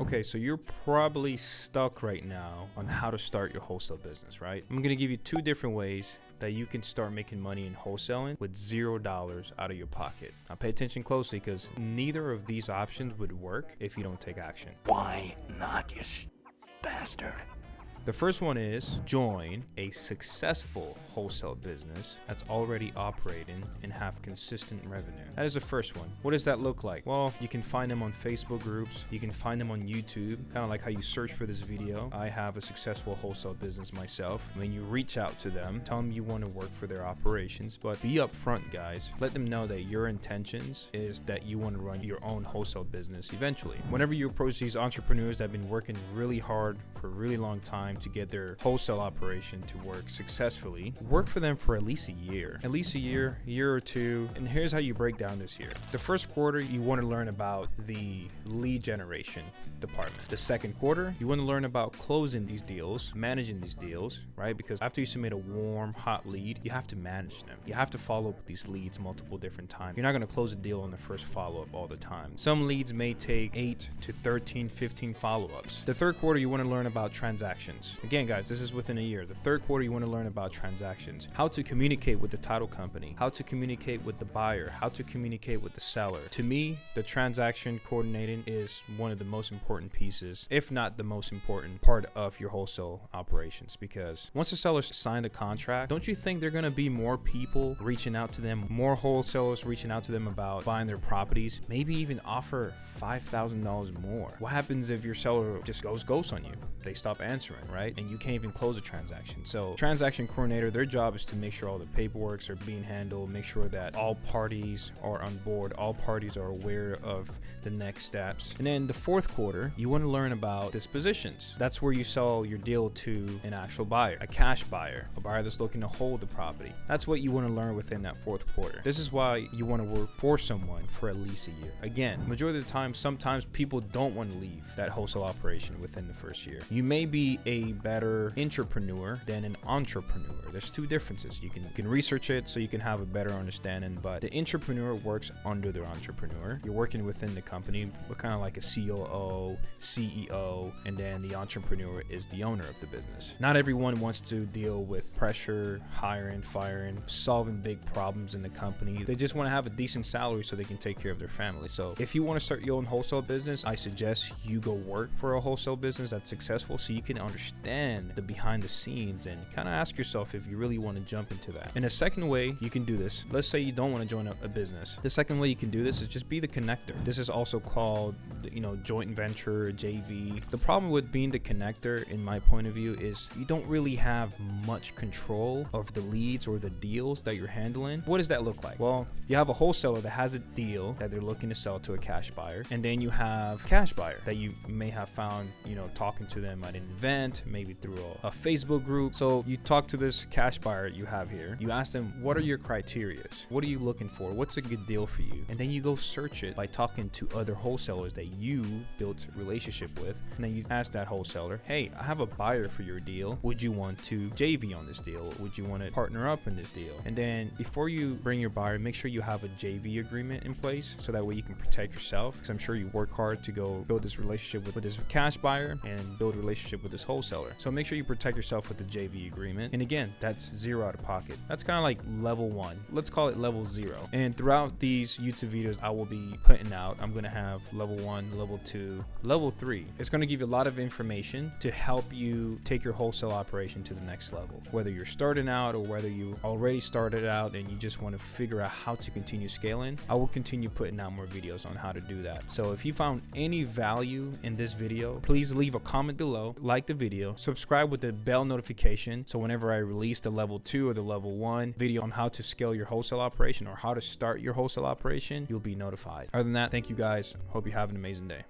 Okay, so you're probably stuck right now on how to start your wholesale business, right? I'm gonna give you 2 different ways that you can start making money in wholesaling with $0 out of your pocket. Now pay attention closely, because neither of these options would work if you don't take action. Why not, you bastard? The first one is join a successful wholesale business that's already operating and have consistent revenue. That is the first one. What does that look like? Well, you can find them on Facebook groups. You can find them on YouTube, kind of like how you search for this video. I have a successful wholesale business myself. When you reach out to them, tell them you want to work for their operations, but be upfront, guys. Let them know that your intentions is that you want to run your own wholesale business eventually. Whenever you approach these entrepreneurs that have been working really hard for a really long time to get their wholesale operation to work successfully, work for them for at least a year or two. And here's how you break down this year. The first quarter, you want to learn about the lead generation department. The second quarter, you want to learn about closing these deals, managing these deals, right? Because after you submit a warm, hot lead, you have to manage them. You have to follow up with these leads multiple different times. You're not going to close a deal on the first follow-up all the time. Some leads may take 8 to 13, 15 follow-ups. The third quarter, you want to learn about transactions. Again, guys, this is within a year. The third quarter, you want to learn about transactions, how to communicate with the title company, how to communicate with the buyer, how to communicate with the seller. To me, the transaction coordinating is one of the most important pieces, if not the most important part of your wholesale operations, because once the seller signed a contract, don't you think there are going to be more people reaching out to them, more wholesalers reaching out to them about buying their properties, maybe even offer $5,000 more? What happens if your seller just goes ghost on you? They stop answering, right? And you can't even close a transaction. So transaction coordinator, their job is to make sure all the paperworks are being handled, make sure that all parties are on board, all parties are aware of the next steps. And then the fourth quarter, you want to learn about dispositions. That's where you sell your deal to an actual buyer, a cash buyer, a buyer that's looking to hold the property. That's what you want to learn within that fourth quarter. This is why you want to work for someone for at least a year. Again, majority of the time, sometimes people don't want to leave that wholesale operation within the first year. You may be a better intrapreneur than an entrepreneur. There's 2 differences. You can research it so you can have a better understanding, but the intrapreneur works under the entrepreneur. You're working within the company, but kind of like a COO, CEO, and then the entrepreneur is the owner of the business. Not everyone wants to deal with pressure, hiring, firing, solving big problems in the company. They just want to have a decent salary so they can take care of their family. So if you want to start your own wholesale business, I suggest you go work for a wholesale business that's successful so you can understand the behind the scenes and kind of ask yourself if you really want to jump into that. And the second way you can do this, let's say you don't want to join a business. The second way you can do this is just be the connector. This is also called, joint venture, JV. The problem with being the connector, in my point of view, is you don't really have much control of the leads or the deals that you're handling. What does that look like? Well, you have a wholesaler that has a deal that they're looking to sell to a cash buyer, and then you have cash buyer that you may have found, talking to them at an event, maybe through a Facebook group. So you talk to this cash buyer you have here. You ask them, what are your criterias? What are you looking for? What's a good deal for you? And then you go search it by talking to other wholesalers that you built a relationship with. And then you ask that wholesaler, hey, I have a buyer for your deal. Would you want to JV on this deal? Would you want to partner up in this deal? And then before you bring your buyer, make sure you have a JV agreement in place so that way you can protect yourself, because I'm sure you work hard to go build this relationship with this cash buyer and build a relationship with this wholesaler. So make sure you protect yourself with the JV agreement. And again, that's $0 out of pocket. That's kind of like level 1. Let's call it level 0. And throughout these YouTube videos I will be putting out, I'm going to have level 1, level 2, level 3. It's going to give you a lot of information to help you take your wholesale operation to the next level. Whether you're starting out or whether you already started out and you just want to figure out how to continue scaling, I will continue putting out more videos on how to do that. So if you found any value in this video, please leave a comment below, like the video, subscribe with the bell notification so whenever I release the level 2 or the level 1 video on how to scale your wholesale operation or how to start your wholesale operation, you'll be notified. Other than that, thank you guys. Hope you have an amazing day.